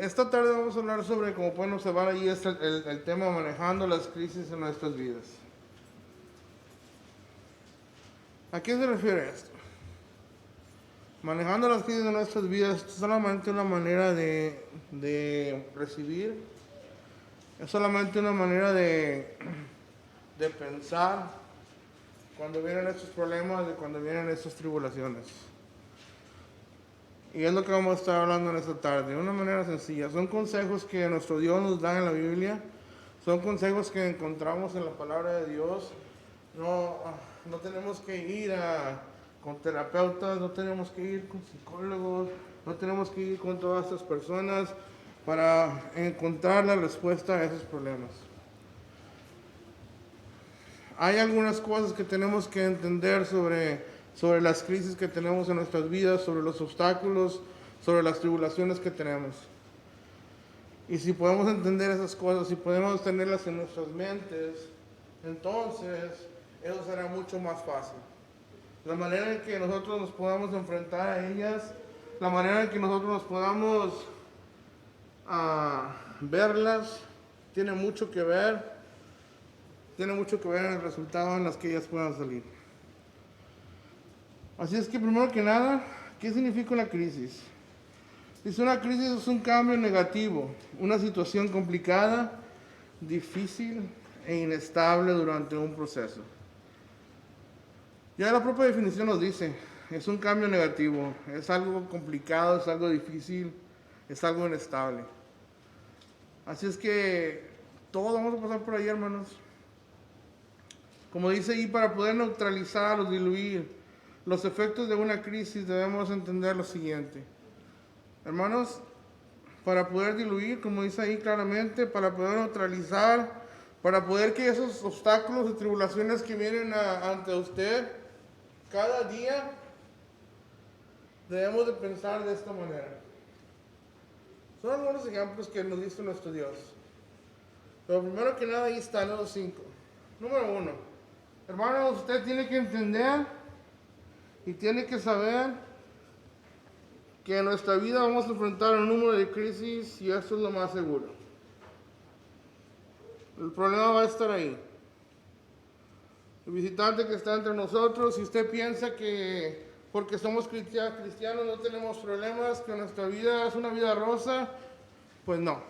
Esta tarde vamos a hablar sobre, como pueden observar ahí, es el tema manejando las crisis en nuestras vidas. ¿A qué se refiere esto? Manejando las crisis de nuestras vidas es solamente una manera de recibir, es solamente una manera de pensar cuando vienen estos problemas y cuando vienen estas tribulaciones. Y es lo que vamos a estar hablando en esta tarde, de una manera sencilla. Son consejos que nuestro Dios nos da en la Biblia, son consejos que encontramos en la palabra de Dios. No tenemos que ir con terapeutas, no tenemos que ir con psicólogos, no tenemos que ir con todas estas personas para encontrar la respuesta a esos problemas. Hay algunas cosas que tenemos que entender sobre las crisis que tenemos en nuestras vidas, sobre los obstáculos, sobre las tribulaciones que tenemos. Y si podemos entender esas cosas, si podemos tenerlas en nuestras mentes, entonces eso será mucho más fácil. La manera en que nosotros nos podamos enfrentar a ellas, la manera en que nosotros nos podamos verlas, tiene mucho que ver en el resultado en las que ellas puedan salir. Así es que primero que nada, ¿qué significa una crisis? Dice, una crisis es un cambio negativo, una situación complicada, difícil e inestable durante un proceso. Ya la propia definición nos dice, es un cambio negativo, es algo complicado, es algo difícil, es algo inestable. Así es que todos vamos a pasar por ahí, hermanos. Como dice ahí, para poder neutralizar o diluir los efectos de una crisis debemos entender lo siguiente. Hermanos, para poder diluir, como dice ahí claramente, para poder neutralizar, para poder que esos obstáculos y tribulaciones que vienen ante usted cada día, debemos de pensar de esta manera. Son algunos ejemplos que nos dice nuestro Dios. Pero primero que nada ahí están los 5. Número 1. Hermanos, usted tiene que entender y tiene que saber que en nuestra vida vamos a enfrentar un número de crisis y esto es lo más seguro. El problema va a estar ahí. El visitante que está entre nosotros, si usted piensa que porque somos cristianos no tenemos problemas, que nuestra vida es una vida rosa, pues no.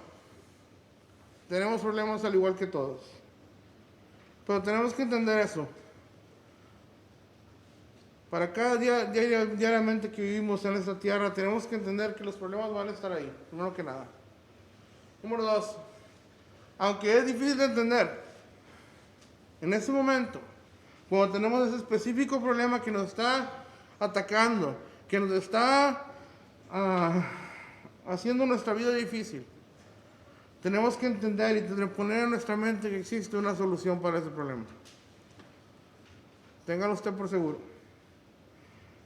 Tenemos problemas al igual que todos. Pero tenemos que entender eso. Para cada día, diariamente que vivimos en esta tierra, tenemos que entender que los problemas van a estar ahí, primero que nada. Número 2. Aunque es difícil de entender, en ese momento, cuando tenemos ese específico problema que nos está atacando, que nos está haciendo nuestra vida difícil, tenemos que entender y poner en nuestra mente que existe una solución para ese problema. Téngalo usted por seguro.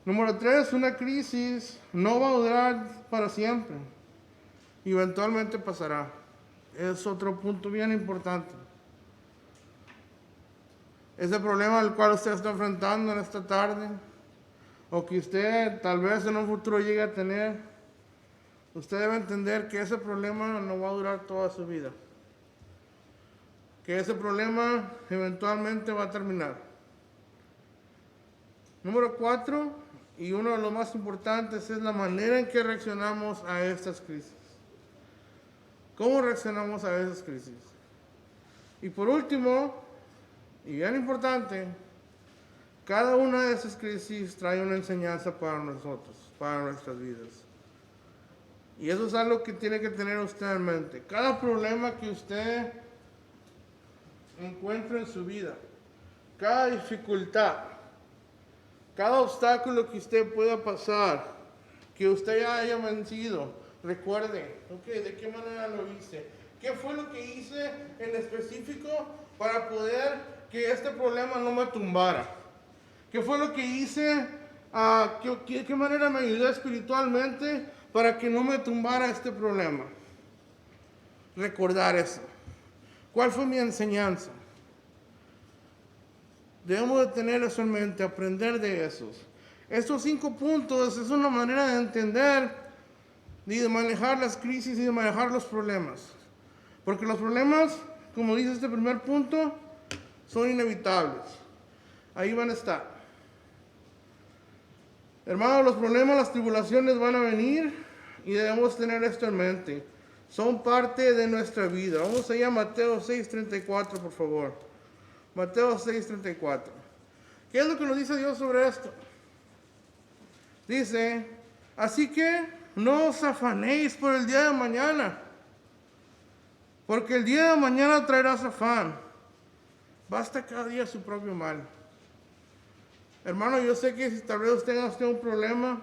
Número 3, una crisis no va a durar para siempre. Eventualmente pasará. Es otro punto bien importante. Ese problema al cual usted está enfrentando en esta tarde, o que usted tal vez en un futuro llegue a tener, usted debe entender que ese problema no va a durar toda su vida. Que ese problema eventualmente va a terminar. Número 4, y uno de los más importantes, es la manera en que reaccionamos a estas crisis. ¿Cómo reaccionamos a esas crisis? Y por último, y bien importante, cada una de esas crisis trae una enseñanza para nosotros, para nuestras vidas. Y eso es algo que tiene que tener usted en mente. Cada problema que usted encuentra en su vida, cada dificultad, cada obstáculo que usted pueda pasar, que usted ya haya vencido, recuerde, ¿de qué manera lo hice? ¿Qué fue lo que hice en específico para poder que este problema no me tumbara? ¿Qué fue lo que hice? ¿Qué manera me ayudó espiritualmente para que no me tumbara este problema? Recordar eso. ¿Cuál fue mi enseñanza? Debemos de tener eso en mente, aprender de esos. Estos 5 puntos es una manera de entender ni de manejar las crisis, ni de manejar los problemas. Porque los problemas, como dice este primer punto, son inevitables. Ahí van a estar. Hermanos, los problemas, las tribulaciones van a venir y debemos tener esto en mente. Son parte de nuestra vida. Vamos allá a Mateo 6:34, por favor. Mateo 6:34. ¿Qué es lo que nos dice Dios sobre esto? Dice, así que no os afanéis por el día de mañana, porque el día de mañana traerá afán. Basta cada día su propio mal. Hermano, yo sé que si tal vez tenga usted un problema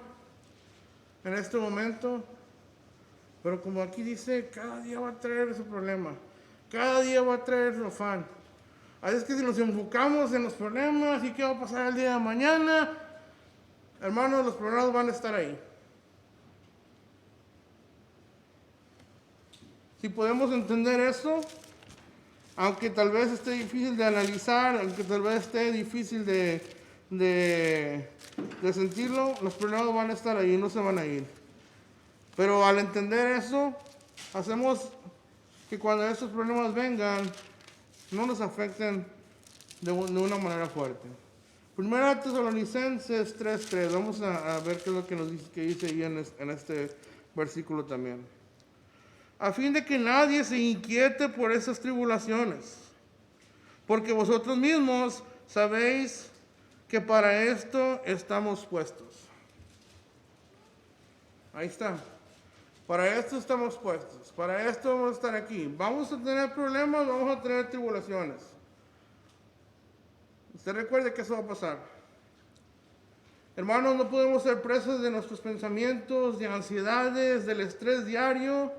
en este momento, pero como aquí dice, cada día va a traer ese problema. Cada día va a traer su afán. Así es que si nos enfocamos en los problemas y qué va a pasar el día de mañana, hermanos, los problemas van a estar ahí. Si podemos entender eso, aunque tal vez esté difícil de analizar, aunque tal vez esté difícil de sentirlo, los problemas van a estar ahí, no se van a ir. Pero al entender eso, hacemos que cuando esos problemas vengan, no nos afecten de una manera fuerte. Primera Tesalonicenses 3:3. Vamos a ver qué es lo que nos dice, que dice ahí en este versículo también. A fin de que nadie se inquiete por esas tribulaciones, porque vosotros mismos sabéis que para esto estamos puestos. Ahí está. Para esto estamos puestos. Para esto vamos a estar aquí. Vamos a tener problemas, vamos a tener tribulaciones. Usted recuerde que eso va a pasar. Hermanos, no podemos ser presos de nuestros pensamientos, de ansiedades, del estrés diario.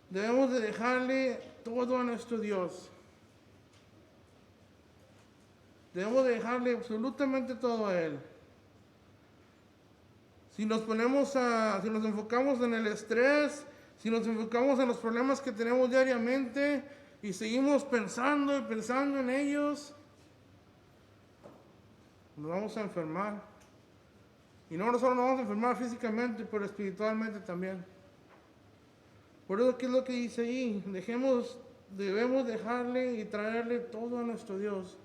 Debemos de dejarle todo a nuestro Dios. Debemos de dejarle absolutamente todo a Él. Si nos enfocamos en el estrés, si nos enfocamos en los problemas que tenemos diariamente y seguimos pensando y pensando en ellos, nos vamos a enfermar. Y no solo nos vamos a enfermar físicamente, pero espiritualmente también. Por eso, ¿qué es lo que dice ahí? Debemos dejarle y traerle todo a nuestro Dios.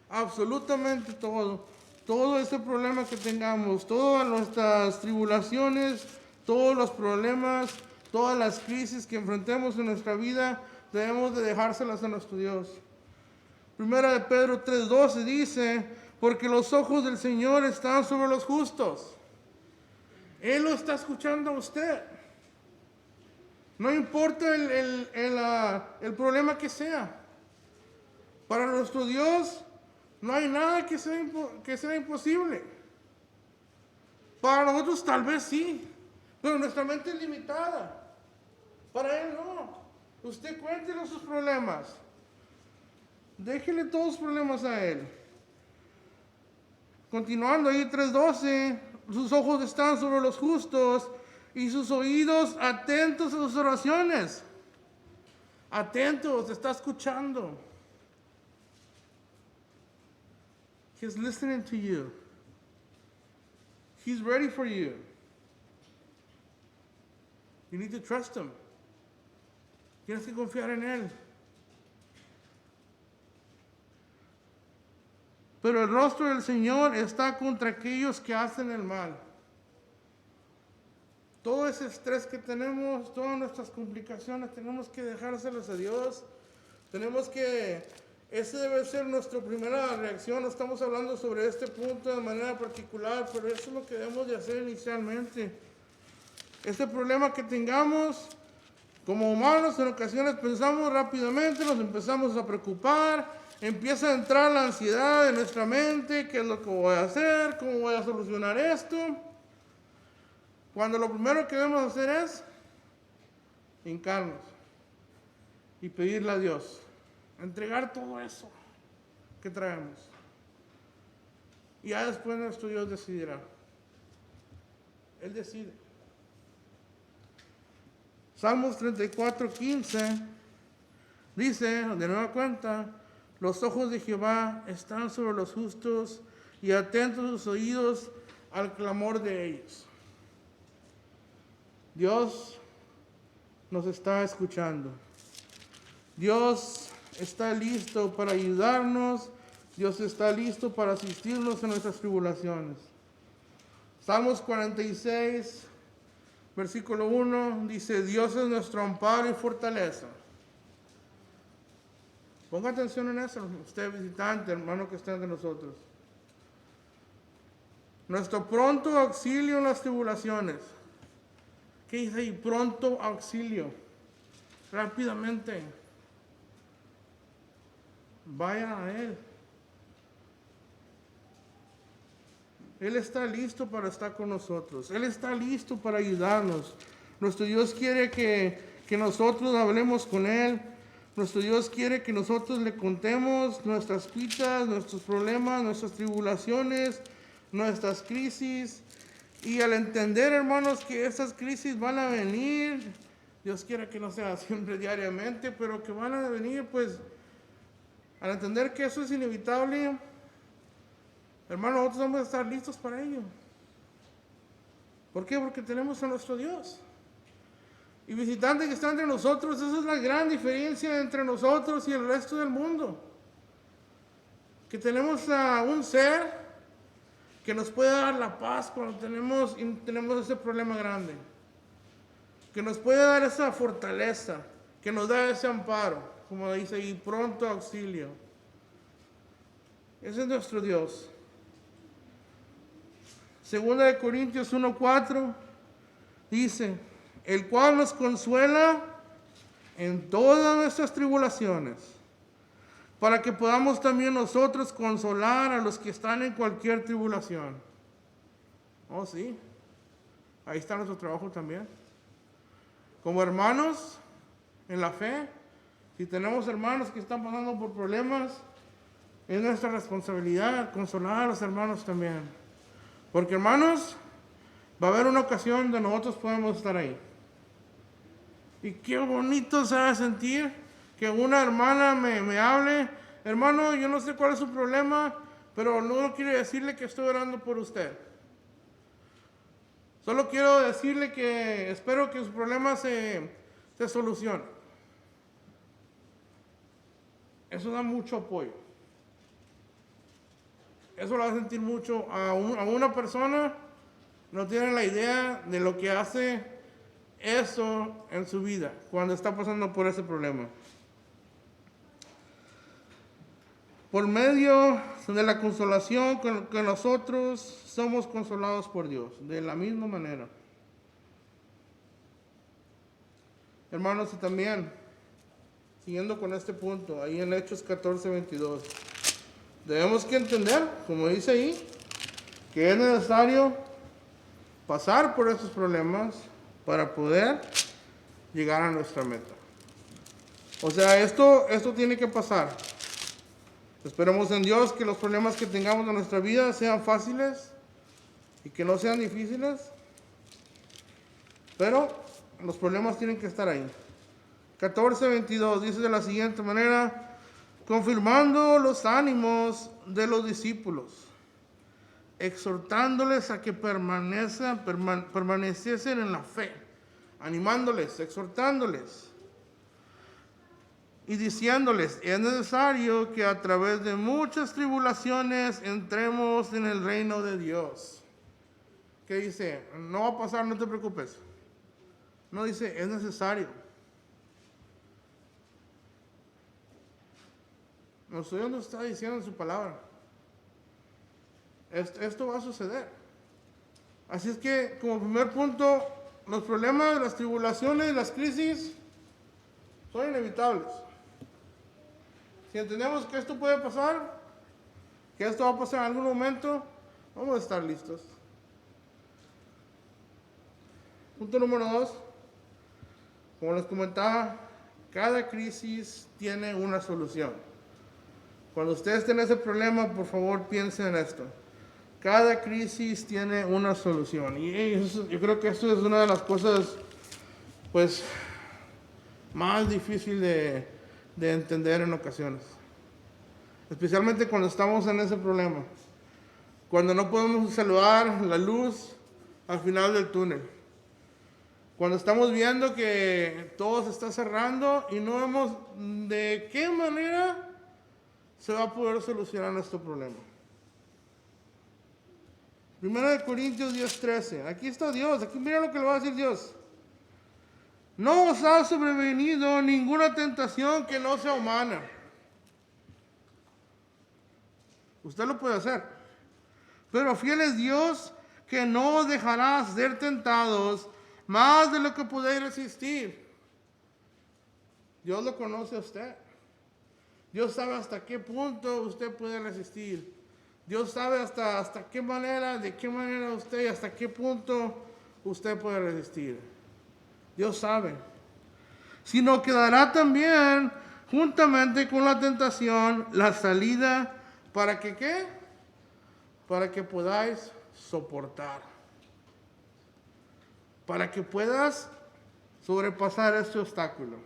Absolutamente todo. Todo ese problema que tengamos, todas nuestras tribulaciones, todos los problemas, todas las crisis que enfrentemos en nuestra vida, debemos de dejárselas a nuestro Dios. Primera de Pedro 3:12 dice, porque los ojos del Señor están sobre los justos. Él lo está escuchando a usted. No importa el problema que sea. Para nuestro Dios no hay nada que sea imposible. Para nosotros tal vez sí, pero nuestra mente es limitada. Para Él no. Usted cuéntele sus problemas. Déjele todos los problemas a Él. Continuando ahí 3:12, sus ojos están sobre los justos y sus oídos atentos a sus oraciones. Atentos, está escuchando. He's listening to you. He's ready for you. You need to trust Him. Tienes que confiar en Él. Pero el rostro del Señor está contra aquellos que hacen el mal. Todo ese estrés que tenemos, todas nuestras complicaciones, tenemos que dejárselas a Dios. Esa debe ser nuestra primera reacción. No estamos hablando sobre este punto de manera particular, pero eso es lo que debemos de hacer inicialmente. Este problema que tengamos, como humanos, en ocasiones pensamos rápidamente, nos empezamos a preocupar, empieza a entrar la ansiedad en nuestra mente, qué es lo que voy a hacer, cómo voy a solucionar esto. Cuando lo primero que debemos hacer es hincarnos y pedirle a Dios, entregar todo eso que traemos. Y ya después nuestro Dios decidirá. Él decide. Salmos 34:15 dice, de nueva cuenta, los ojos de Jehová están sobre los justos y atentos sus oídos al clamor de ellos. Dios nos está escuchando. Dios está listo para ayudarnos. Dios está listo para asistirnos en nuestras tribulaciones. Salmos 46, versículo 1, dice: Dios es nuestro amparo y fortaleza. Ponga atención en eso, usted visitante, hermano que está entre nosotros. Nuestro pronto auxilio en las tribulaciones. ¿Qué dice ahí? Pronto auxilio. Rápidamente. Vaya a Él. Él está listo para estar con nosotros. Él está listo para ayudarnos. Nuestro Dios quiere que nosotros hablemos con Él. Nuestro Dios quiere que nosotros le contemos nuestras pitas, nuestros problemas, nuestras tribulaciones, nuestras crisis. Y al entender, hermanos, que esas crisis van a venir, Dios quiere que no sea siempre diariamente, pero que van a venir, pues, al entender que eso es inevitable, hermanos, nosotros vamos a estar listos para ello. ¿Por qué? Porque tenemos a nuestro Dios. Y visitante que está entre nosotros, esa es la gran diferencia entre nosotros y el resto del mundo. Que tenemos a un ser que nos puede dar la paz cuando tenemos ese problema grande. Que nos puede dar esa fortaleza, que nos da ese amparo, como dice ahí, pronto auxilio. Ese es nuestro Dios. Segunda de Corintios 1:4 dice: el cual nos consuela en todas nuestras tribulaciones, para que podamos también nosotros consolar a los que están en cualquier tribulación. Oh, sí. Ahí está nuestro trabajo también. Como hermanos en la fe, si tenemos hermanos que están pasando por problemas, es nuestra responsabilidad consolar a los hermanos también. Porque, hermanos, va a haber una ocasión donde nosotros podemos estar ahí. Y qué bonito se va a sentir que una hermana me hable: hermano, yo no sé cuál es su problema, pero no quiero decirle que estoy orando por usted. Solo quiero decirle que espero que su problema se solucione. Eso da mucho apoyo. Eso lo va a sentir mucho a una persona. No tiene la idea de lo que hace eso en su vida cuando está pasando por ese problema. Por medio de la consolación que nosotros somos consolados por Dios, de la misma manera. Hermanos, y también, siguiendo con este punto, ahí en Hechos 14:22, debemos que entender, como dice ahí, que es necesario pasar por esos problemas para poder llegar a nuestra meta. O sea, esto tiene que pasar. Esperemos en Dios que los problemas que tengamos en nuestra vida sean fáciles y que no sean difíciles, pero los problemas tienen que estar ahí. 14:22 dice de la siguiente manera: confirmando los ánimos de los discípulos, exhortándoles a que permaneciesen en la fe, animándoles, exhortándoles y diciéndoles: es necesario que a través de muchas tribulaciones entremos en el reino de Dios. ¿Qué dice? No va a pasar, no te preocupes. No, dice, es necesario. No sé dónde está diciendo en su palabra. Esto va a suceder. Así es que, como primer punto, los problemas, las tribulaciones, las crisis son inevitables. Si entendemos que esto puede pasar, que esto va a pasar en algún momento, vamos a estar listos. Punto número 2. Como les comentaba, cada crisis tiene una solución. Cuando ustedes tienen ese problema, por favor piensen en esto. Cada crisis tiene una solución. Y yo creo que esto es una de las cosas, pues, más difícil de entender en ocasiones. Especialmente cuando estamos en ese problema. Cuando no podemos salvar la luz al final del túnel. Cuando estamos viendo que todo se está cerrando y no vemos de qué manera se va a poder solucionar nuestro problema. 1 Corintios 10:13. Aquí está Dios. Aquí mira lo que le va a decir Dios. No os ha sobrevenido ninguna tentación que no sea humana. Usted lo puede hacer. Pero fiel es Dios, que no os dejará ser tentados más de lo que podéis resistir. Dios lo conoce a usted. Dios sabe hasta qué punto usted puede resistir. Dios sabe hasta qué manera, de qué manera usted, hasta qué punto usted puede resistir. Dios sabe. Sino que dará también, juntamente con la tentación, la salida para que ¿qué? Para que podáis soportar. Para que puedas sobrepasar este obstáculo.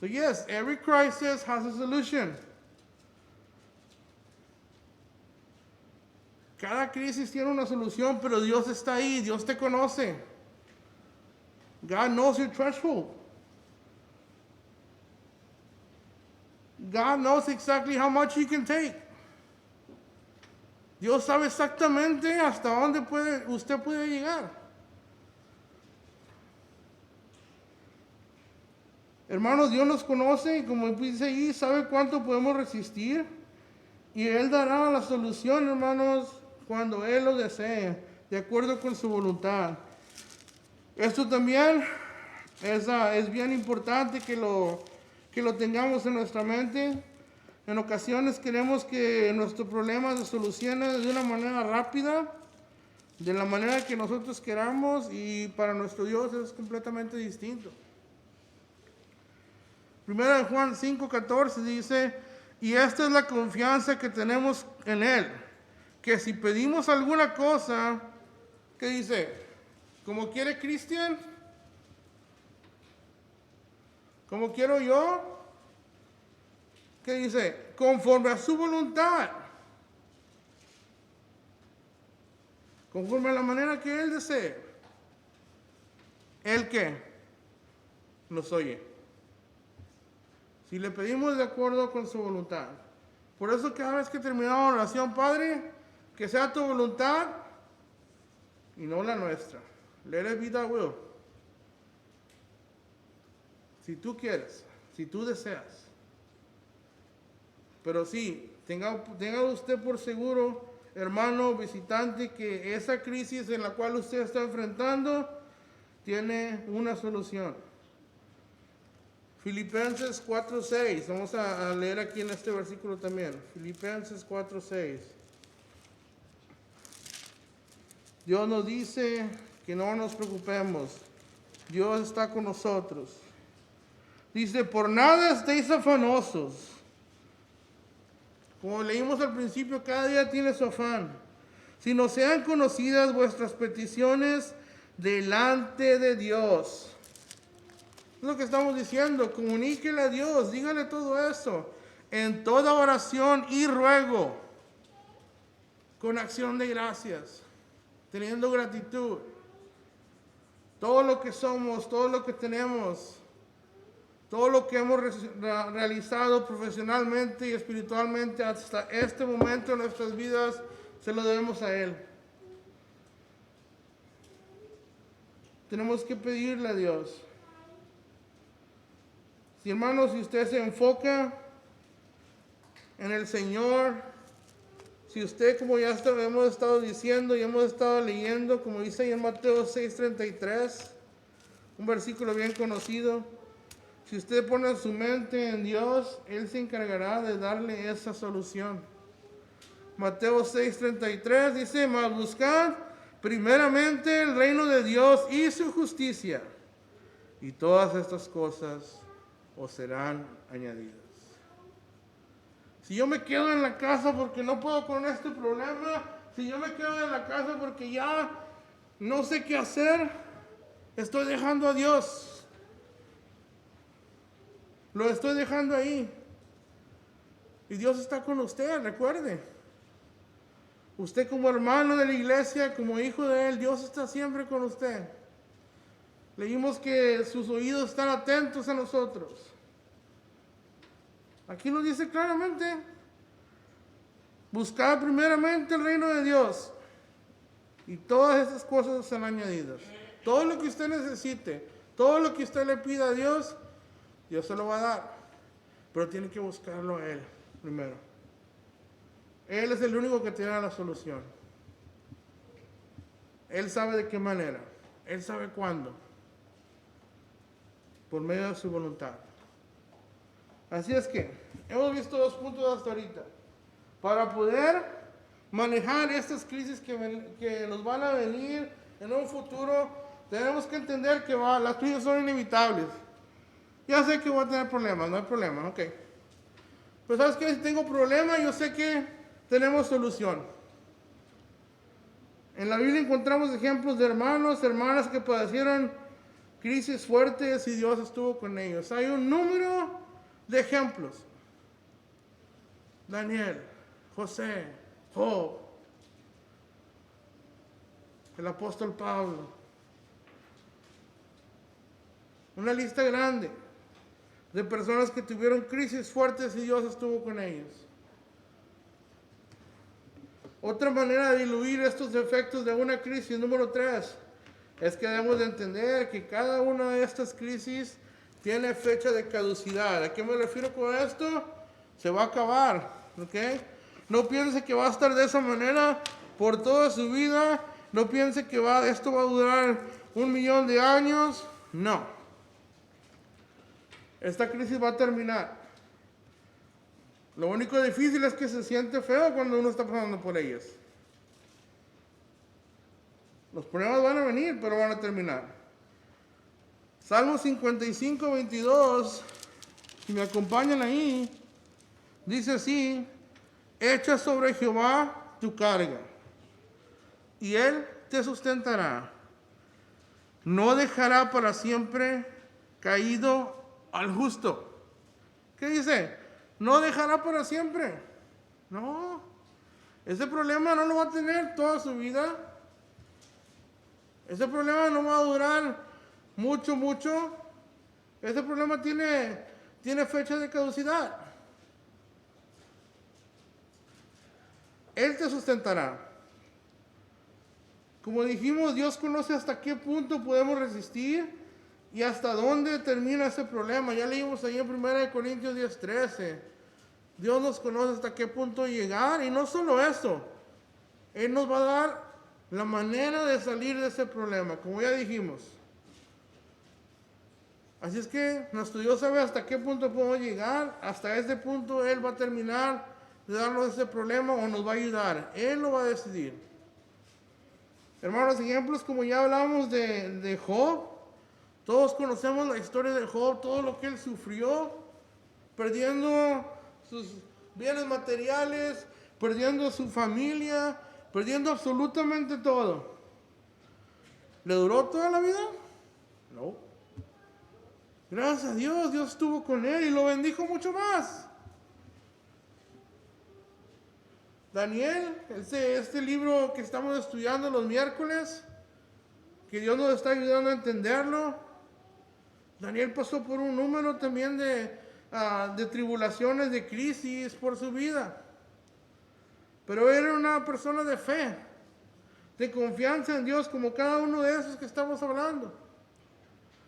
So yes, every crisis has a solution. Cada crisis tiene una solución, pero Dios está ahí, Dios te conoce. God knows your threshold. God knows exactly how much you can take. Dios sabe exactamente hasta dónde usted puede llegar. Hermanos, Dios nos conoce y como dice ahí, sabe cuánto podemos resistir. Y Él dará la solución, hermanos, cuando Él lo desee, de acuerdo con su voluntad. Esto también es bien importante que lo tengamos en nuestra mente. En ocasiones queremos que nuestro problema se solucione de una manera rápida, de la manera que nosotros queramos, y para nuestro Dios es completamente distinto. 1 Juan 5:14 dice, y esta es la confianza que tenemos en Él, que si pedimos alguna cosa, ¿qué dice? ¿Como quiere Cristian? ¿Como quiero yo? ¿Qué dice? Conforme a su voluntad. Conforme a la manera que Él desee. ¿El qué? Nos oye. Si le pedimos de acuerdo con su voluntad. Por eso cada vez que terminamos la oración, Padre, que sea tu voluntad y no la nuestra. Let it be thy will. Si tú quieres, si tú deseas. Pero sí, tenga usted por seguro, hermano visitante, que esa crisis en la cual usted está enfrentando tiene una solución. Filipenses 4:6. Vamos a leer aquí en este versículo también. Filipenses 4:6. Dios nos dice que no nos preocupemos. Dios está con nosotros. Dice, por nada estéis afanosos. Como leímos al principio, cada día tiene su afán. Sino sean conocidas vuestras peticiones delante de Dios. Es lo que estamos diciendo. Comuníquele a Dios. Dígale todo eso. En toda oración y ruego. Con acción de gracias. Teniendo gratitud. Todo lo que somos, todo lo que tenemos. Todo lo que hemos realizado profesionalmente y espiritualmente hasta este momento en nuestras vidas, se lo debemos a Él. Tenemos que pedirle a Dios. Si hermanos, si usted se enfoca en el Señor, si usted, como ya hemos estado diciendo y hemos estado leyendo, como dice ahí en Mateo 6:33, un versículo bien conocido, si usted pone su mente en Dios, Él se encargará de darle esa solución. Mateo 6:33 dice, mas buscad primeramente el reino de Dios y su justicia, y todas estas cosas os serán añadidas. Si yo me quedo en la casa porque no puedo con este problema, si yo me quedo en la casa porque ya no sé qué hacer, estoy dejando a Dios. Lo estoy dejando ahí. Y Dios está con usted, recuerde. Usted como hermano de la iglesia, como hijo de Él, Dios está siempre con usted. Leímos que sus oídos están atentos a nosotros. Aquí nos dice claramente, buscad primeramente el reino de Dios y todas esas cosas serán añadidas. Todo lo que usted necesite, todo lo que usted le pida a Dios, Dios se lo va a dar. Pero tiene que buscarlo a Él primero. Él es el único que tiene la solución. Él sabe de qué manera. Él sabe cuándo. Por medio de su voluntad. Así es que hemos visto 2 puntos hasta ahorita. Para poder manejar estas crisis que nos van a venir en un futuro, tenemos que entender que las crisis son inevitables. Ya sé que voy a tener problemas, no hay problema, ok. Pero sabes que si tengo problemas, yo sé que tenemos solución. En la Biblia encontramos ejemplos de hermanos, hermanas que padecieron crisis fuertes y Dios estuvo con ellos. Hay un número de ejemplos. Daniel, José, Job, el apóstol Pablo. Una lista grande de personas que tuvieron crisis fuertes y Dios estuvo con ellos. Otra manera de diluir estos efectos de una crisis, número 3, es que debemos de entender que cada una de estas crisis tiene fecha de caducidad. ¿A qué me refiero con esto? Se va a acabar, ¿ok? No piense que va a estar de esa manera por toda su vida. No piense que esto va a durar 1.000.000 de años. No. Esta crisis va a terminar. Lo único difícil es que se siente feo cuando uno está pasando por ellas. Los problemas van a venir, pero van a terminar. Salmo 55, 22, si me acompañan ahí, dice así: echa sobre Jehová tu carga, y Él te sustentará. No dejará para siempre caído al justo. ¿Qué dice? No dejará para siempre. No. Ese problema no lo va a tener toda su vida. Ese problema no va a durar mucho. Ese problema tiene fecha de caducidad. Él te sustentará. Como dijimos, Dios conoce hasta qué punto podemos resistir y hasta dónde termina ese problema. Ya leímos ahí en 1 Corintios 10:13. Dios nos conoce hasta qué punto llegar, y no solo eso, Él nos va a dar la manera de salir de ese problema, como ya dijimos. Así es que nuestro Dios sabe hasta qué punto podemos llegar. Hasta ese punto Él va a terminar de darnos ese problema o nos va a ayudar. Él lo va a decidir. Hermanos, ejemplos como ya hablamos de Job. Todos conocemos la historia de Job, todo lo que él sufrió, perdiendo sus bienes materiales, perdiendo su familia, perdiendo absolutamente todo. ¿Le duró toda la vida? No. Gracias a Dios, Dios estuvo con él y lo bendijo mucho más. Daniel, este libro que estamos estudiando los miércoles, que Dios nos está ayudando a entenderlo. Daniel pasó por un número también de tribulaciones, de crisis por su vida. Pero era una persona de fe, de confianza en Dios, como cada uno de esos que estamos hablando.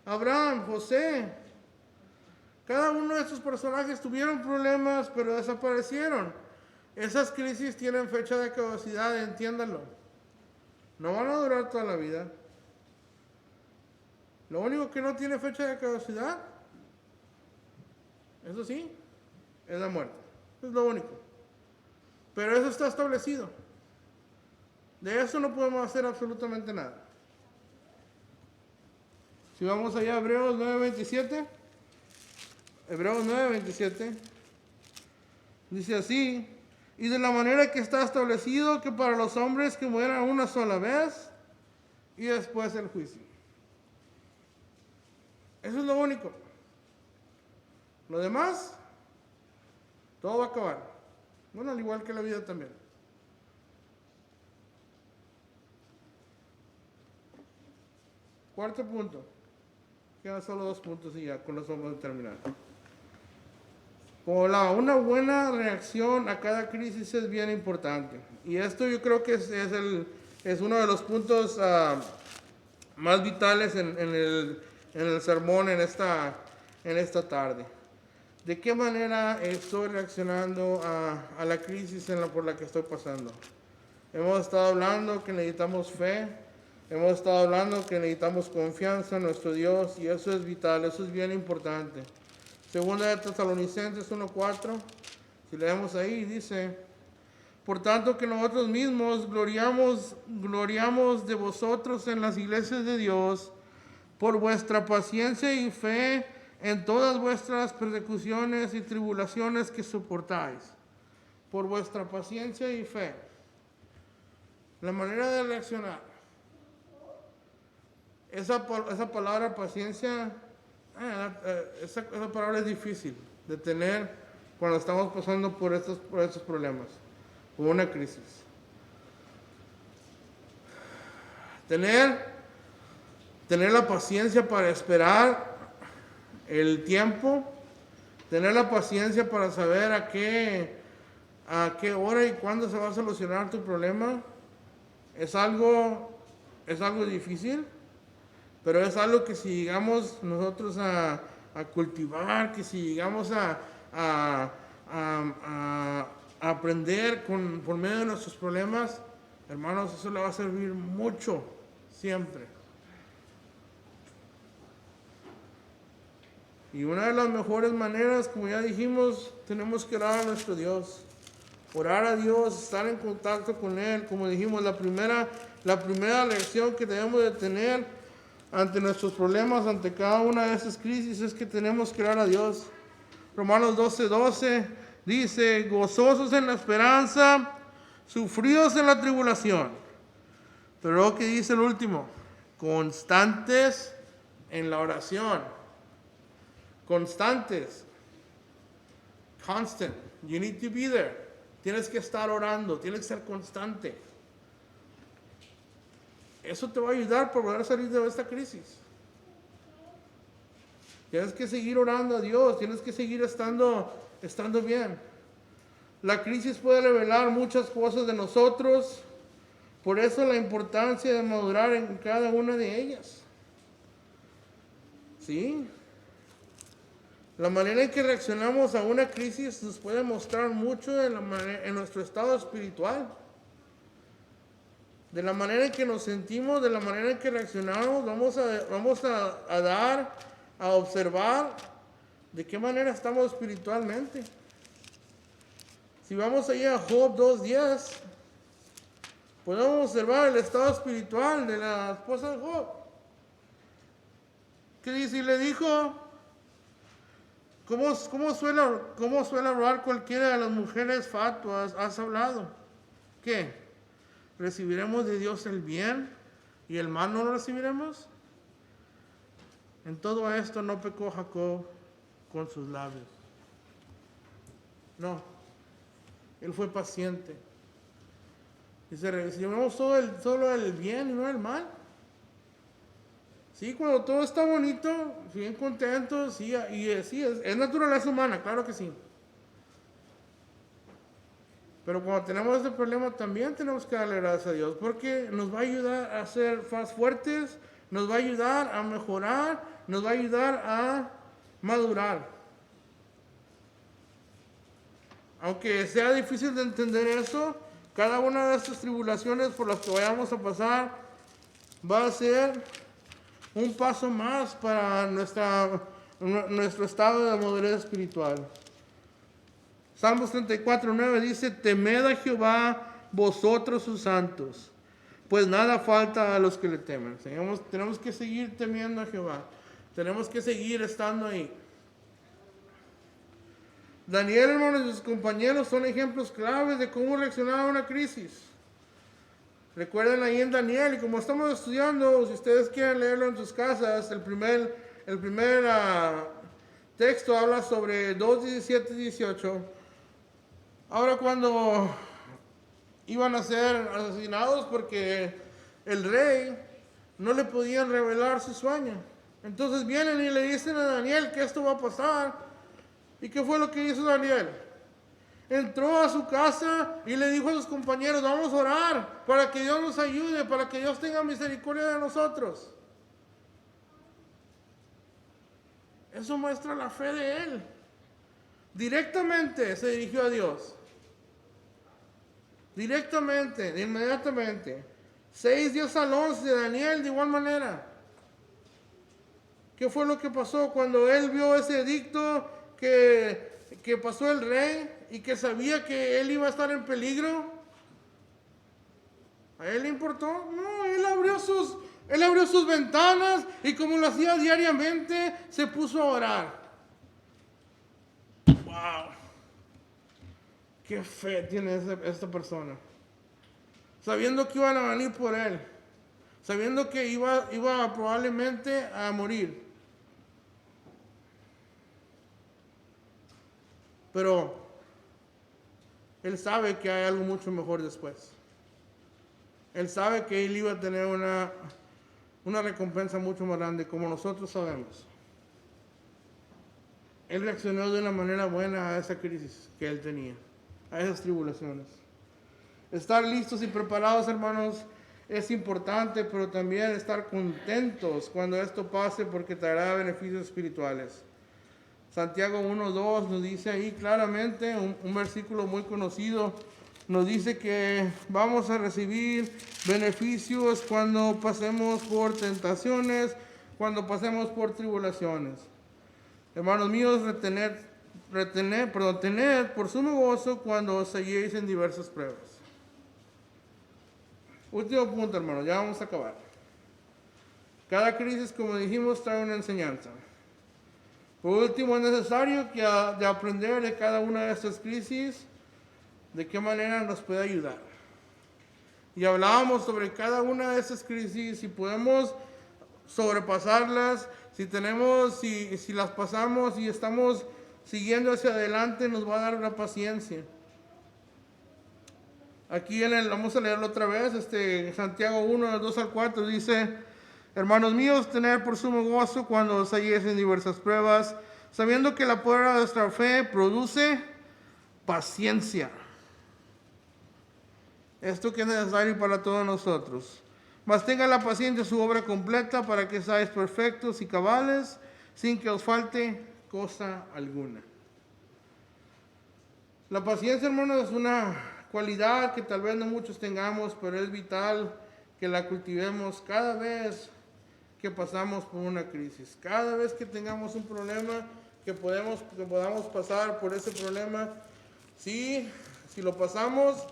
Abraham, José, cada uno de estos personajes tuvieron problemas, pero desaparecieron. Esas crisis tienen fecha de caducidad, entiéndanlo. No van a durar toda la vida. Lo único que no tiene fecha de caducidad, eso sí, es la muerte. Es lo único. Pero eso está establecido. De eso no podemos hacer absolutamente nada. Si vamos allá a Hebreos 9:27. Hebreos 9:27. Dice así: y de la manera que está establecido que para los hombres que mueran una sola vez y después el juicio. Eso es lo único. Lo demás, todo va a acabar. Bueno, al igual que la vida también. Cuarto punto. Quedan solo 2 puntos y ya con eso vamos a terminar. Una buena reacción a cada crisis es bien importante. Y esto yo creo que es uno de los puntos más vitales en el sermón en esta tarde. ¿De qué manera estoy reaccionando a la crisis por la que estoy pasando? Hemos estado hablando que necesitamos fe, hemos estado hablando que necesitamos confianza en nuestro Dios, y eso es vital, eso es bien importante. Segunda de Tesalonicenses 1:4, si leemos ahí, dice: por tanto que nosotros mismos gloriamos de vosotros en las iglesias de Dios por vuestra paciencia y fe en todas vuestras persecuciones y tribulaciones que soportáis. Por vuestra paciencia y fe. La manera de reaccionar. Esa palabra paciencia, esa palabra es difícil de tener cuando estamos pasando por estos problemas, por una crisis. Tener la paciencia para esperar el tiempo, tener la paciencia para saber a qué hora y cuándo se va a solucionar tu problema, es algo difícil, pero es algo que si llegamos nosotros a cultivar, que si llegamos a aprender por medio de nuestros problemas, hermanos, eso le va a servir mucho, siempre. Y una de las mejores maneras, como ya dijimos, tenemos que orar a nuestro Dios. Orar a Dios, estar en contacto con Él. Como dijimos, la primera lección que debemos de tener ante nuestros problemas, ante cada una de estas crisis, es que tenemos que orar a Dios. Romanos 12:12 dice: gozosos en la esperanza, sufridos en la tribulación. Pero luego que dice el último: constantes en la oración. Constantes. Constant. You need to be there. Tienes que estar orando, tienes que ser constante. Eso te va a ayudar para poder salir de esta crisis. Tienes que seguir orando a Dios, tienes que seguir estando bien. La crisis puede revelar muchas cosas de nosotros, por eso la importancia de madurar en cada una de ellas. ¿Sí? La manera en que reaccionamos a una crisis nos puede mostrar mucho en nuestro estado espiritual. De la manera en que nos sentimos, de la manera en que reaccionamos, vamos a observar de qué manera estamos espiritualmente. Si vamos allí a Job 2:10, podemos observar el estado espiritual de la esposa de Job. ¿Qué dice? Y le dijo: ¿Cómo suele hablar cualquiera de las mujeres fatuas? ¿Has hablado? ¿Qué? ¿Recibiremos de Dios el bien y el mal no lo recibiremos? En todo esto no pecó Jacob con sus labios. No, él fue paciente. Dice: recibimos solo el bien y no el mal. Sí, cuando todo está bonito, bien contento, sí, y sí, es naturaleza humana, claro que sí. Pero cuando tenemos este problema también tenemos que darle gracias a Dios, porque nos va a ayudar a ser más fuertes, nos va a ayudar a mejorar, nos va a ayudar a madurar. Aunque sea difícil de entender eso, cada una de estas tribulaciones por las que vayamos a pasar va a ser un paso más para nuestro estado de madurez espiritual. Salmos 34:9 dice: temed a Jehová vosotros sus santos, pues nada falta a los que le temen. Tenemos que seguir temiendo a Jehová. Tenemos que seguir estando ahí. Daniel, hermanos, y sus compañeros son ejemplos claves de cómo reaccionar a una crisis. Recuerden ahí en Daniel, y como estamos estudiando, si ustedes quieren leerlo en sus casas, el primer texto habla sobre 2:17-18. Ahora cuando iban a ser asesinados porque el rey no le podían revelar su sueño. Entonces vienen y le dicen a Daniel que esto va a pasar. ¿Y qué fue lo que hizo Daniel? Entró a su casa y le dijo a sus compañeros, vamos a orar para que Dios nos ayude, para que Dios tenga misericordia de nosotros. Eso muestra la fe de él. Directamente se dirigió a Dios. Directamente, inmediatamente. 6 días al 11 de Daniel de igual manera. ¿Qué fue lo que pasó cuando él vio ese edicto que pasó el rey y que sabía que él iba a estar en peligro? ¿A él le importó? No, él abrió sus ventanas y como lo hacía diariamente, se puso a orar. ¡Wow! ¡Qué fe tiene esta persona! Sabiendo que iban a venir por él. Sabiendo que iba probablemente a morir. Pero él sabe que hay algo mucho mejor después. Él sabe que él iba a tener una recompensa mucho más grande, como nosotros sabemos. Él reaccionó de una manera buena a esa crisis que él tenía, a esas tribulaciones. Estar listos y preparados, hermanos, es importante, pero también estar contentos cuando esto pase porque traerá beneficios espirituales. Santiago 1:2 nos dice ahí claramente, un versículo muy conocido, nos dice que vamos a recibir beneficios cuando pasemos por tentaciones, cuando pasemos por tribulaciones. Hermanos míos, tened por sumo gozo cuando os halléis en diversas pruebas. Último punto, hermanos, ya vamos a acabar. Cada crisis, como dijimos, trae una enseñanza. Por último, es necesario de aprender de cada una de estas crisis, de qué manera nos puede ayudar. Y hablábamos sobre cada una de estas crisis, si podemos sobrepasarlas, si las pasamos y estamos siguiendo hacia adelante, nos va a dar la paciencia. Aquí vamos a leerlo otra vez, Santiago 1:2-4 dice: hermanos míos, tened por sumo gozo cuando os halléis en diversas pruebas, sabiendo que la prueba de vuestra fe produce paciencia. Esto que es necesario para todos nosotros. Mas tenga la paciencia su obra completa para que seáis perfectos y cabales, sin que os falte cosa alguna. La paciencia, hermanos, es una cualidad que tal vez no muchos tengamos, pero es vital que la cultivemos cada vez que pasamos por una crisis. Cada vez que tengamos un problema, que podamos pasar por ese problema, si lo pasamos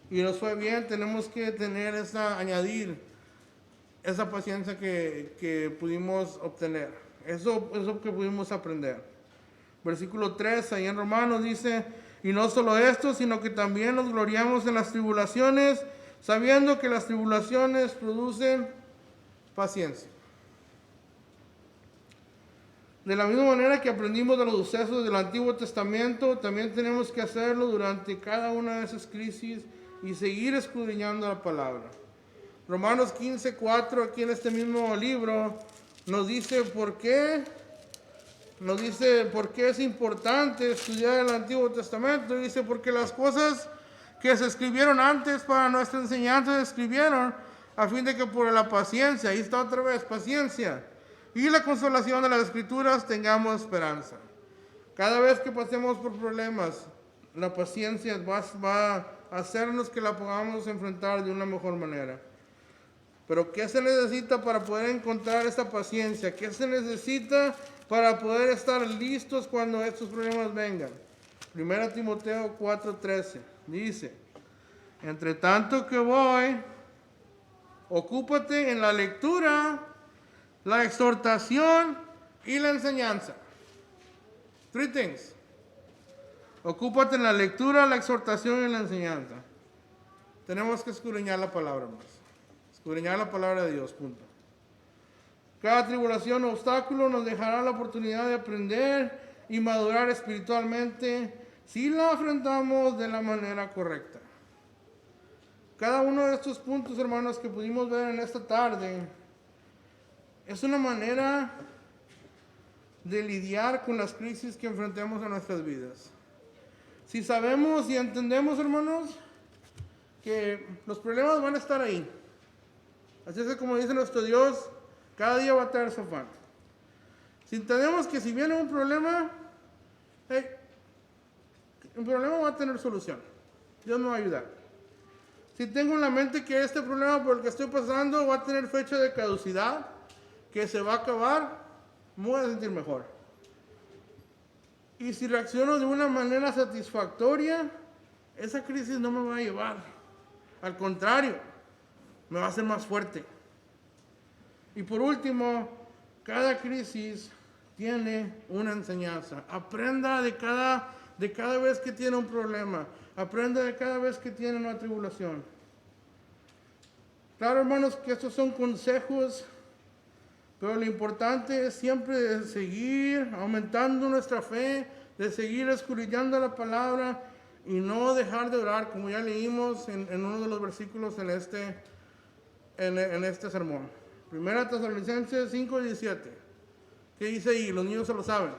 y nos fue bien, tenemos que añadir esa paciencia que pudimos obtener, eso que pudimos aprender. Versículo 3, ahí en Romanos dice: y no solo esto, sino que también nos gloriamos en las tribulaciones, sabiendo que las tribulaciones producen paciencia. De la misma manera que aprendimos de los sucesos del Antiguo Testamento, también tenemos que hacerlo durante cada una de esas crisis y seguir escudriñando la palabra. Romanos 15:4, aquí en este mismo libro, nos dice por qué es importante estudiar el Antiguo Testamento. Dice: porque las cosas que se escribieron antes para nuestra enseñanza se escribieron a fin de que por la paciencia, ahí está otra vez, paciencia, y la consolación de las Escrituras tengamos esperanza. Cada vez que pasemos por problemas, la paciencia va a hacernos que la podamos enfrentar de una mejor manera. Pero ¿qué se necesita para poder encontrar esta paciencia? ¿Qué se necesita para poder estar listos cuando estos problemas vengan? 1 Timoteo 4:13 dice: entre tanto que voy, ocúpate en la lectura, la exhortación y la enseñanza. 3 things. Ocúpate en la lectura, la exhortación y la enseñanza. Tenemos que escudriñar la palabra más. Escudriñar la palabra de Dios, punto. Cada tribulación o obstáculo nos dejará la oportunidad de aprender y madurar espiritualmente si la afrontamos de la manera correcta. Cada uno de estos puntos, hermanos, que pudimos ver en esta tarde, Es una manera de lidiar con las crisis que enfrentamos en nuestras vidas. Si sabemos y entendemos, hermanos, que los problemas van a estar ahí. Así es que, como dice nuestro Dios, cada día va a traer su afán. Si entendemos que si viene un problema, el problema va a tener solución. Dios me va a ayudar. Si tengo en la mente que este problema por el que estoy pasando va a tener fecha de caducidad, que se va a acabar, me voy a sentir mejor. Y si reacciono de una manera satisfactoria, esa crisis no me va a llevar. Al contrario, me va a hacer más fuerte. Y por último, cada crisis tiene una enseñanza. Aprenda de cada vez que tiene un problema. Aprenda de cada vez que tiene una tribulación. Claro, hermanos, que estos son consejos, pero lo importante es siempre seguir aumentando nuestra fe, de seguir escudriñando la palabra y no dejar de orar, como ya leímos en uno de los versículos en este sermón. Primera Tesalonicenses 5:17. ¿Qué dice ahí? Los niños se lo saben.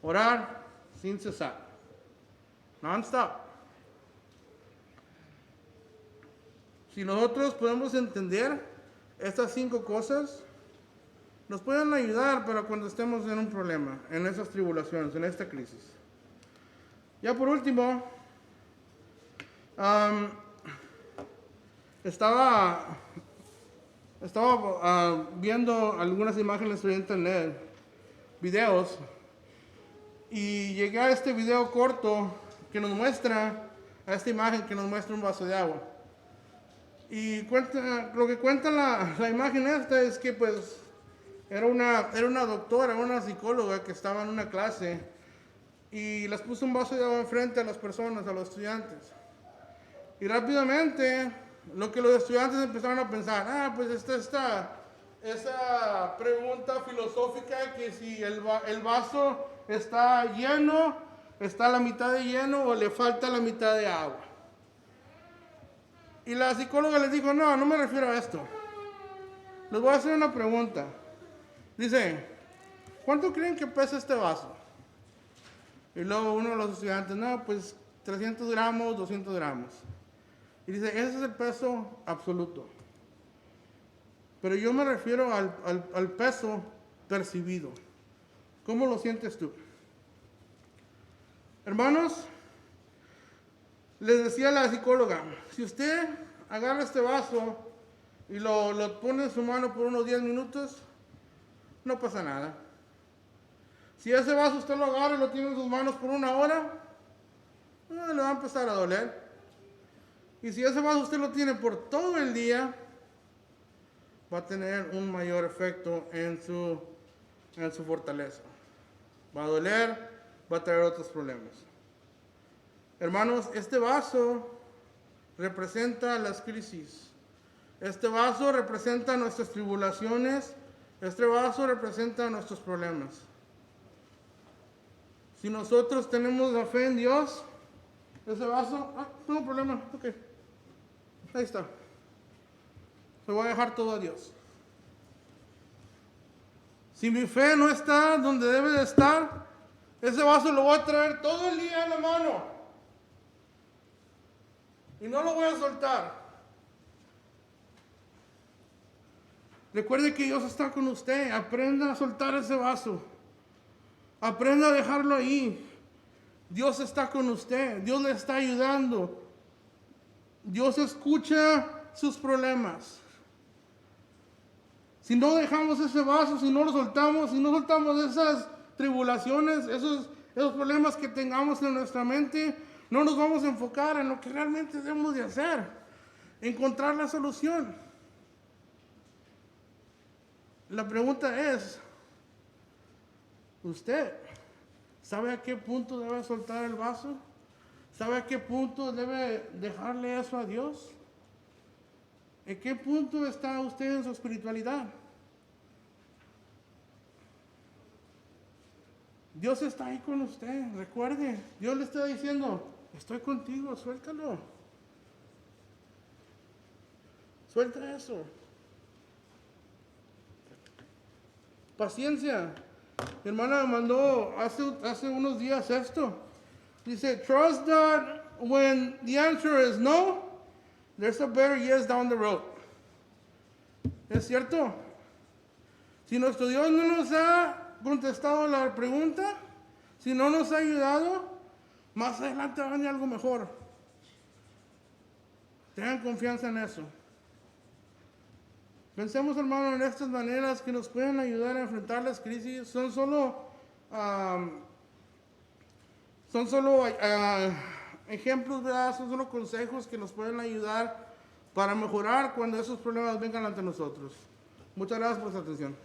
Orar sin cesar. Non-stop. Si nosotros podemos entender estas 5 cosas, nos pueden ayudar para cuando estemos en un problema, en esas tribulaciones, en esta crisis. Ya por último, estaba viendo algunas imágenes en internet, videos, y llegué a este video corto que nos muestra, a esta imagen que nos muestra un vaso de agua. Y lo que cuenta la imagen esta es que pues era una doctora, una psicóloga que estaba en una clase y les puso un vaso de agua enfrente a las personas, a los estudiantes. Y rápidamente, lo que los estudiantes empezaron a pensar, pues esa pregunta filosófica que si el vaso está lleno, está a la mitad de lleno o le falta la mitad de agua. Y la psicóloga les dijo, no me refiero a esto. Les voy a hacer una pregunta. Dice, ¿cuánto creen que pesa este vaso? Y luego uno de los estudiantes, pues 300 gramos, 200 gramos. Y dice, ese es el peso absoluto. Pero yo me refiero al peso percibido. ¿Cómo lo sientes tú? Hermanos, les decía la psicóloga, si usted agarra este vaso y lo pone en su mano por unos 10 minutos, no pasa nada. Si ese vaso usted lo agarra y lo tiene en sus manos por 1 hora, le va a empezar a doler. Y si ese vaso usted lo tiene por todo el día, va a tener un mayor efecto en su fortaleza. Va a doler, va a traer otros problemas. Hermanos, este vaso representa las crisis. Este vaso representa nuestras tribulaciones. Este vaso representa nuestros problemas. Si nosotros tenemos la fe en Dios, ese vaso, tengo un problema, ok. Ahí está. Le voy a dejar todo a Dios. Si mi fe no está donde debe de estar, ese vaso lo voy a traer todo el día en la mano. Y no lo voy a soltar. Recuerde que Dios está con usted. Aprenda a soltar ese vaso. Aprenda a dejarlo ahí. Dios está con usted. Dios le está ayudando. Dios escucha sus problemas. Si no dejamos ese vaso, si no lo soltamos, si no soltamos esas tribulaciones, esos problemas que tengamos en nuestra mente, no nos vamos a enfocar en lo que realmente debemos de hacer, encontrar la solución. La pregunta es, ¿usted sabe a qué punto debe soltar el vaso? ¿Sabe a qué punto debe dejarle eso a Dios? ¿En qué punto está usted en su espiritualidad? Dios está ahí con usted, recuerde. Dios le está diciendo, estoy contigo, suéltalo. Suelta eso. Paciencia. Mi hermana me mandó hace unos días esto. Dice, trust that when the answer is no, there's a better yes down the road. ¿Es cierto? Si nuestro Dios no nos ha contestado la pregunta, si no nos ha ayudado, más adelante va a venir algo mejor. Tengan confianza en eso. Pensemos, hermano, en estas maneras que nos pueden ayudar a enfrentar las crisis. Son solo ejemplos, ¿verdad? Son solo consejos que nos pueden ayudar para mejorar cuando esos problemas vengan ante nosotros. Muchas gracias por su atención.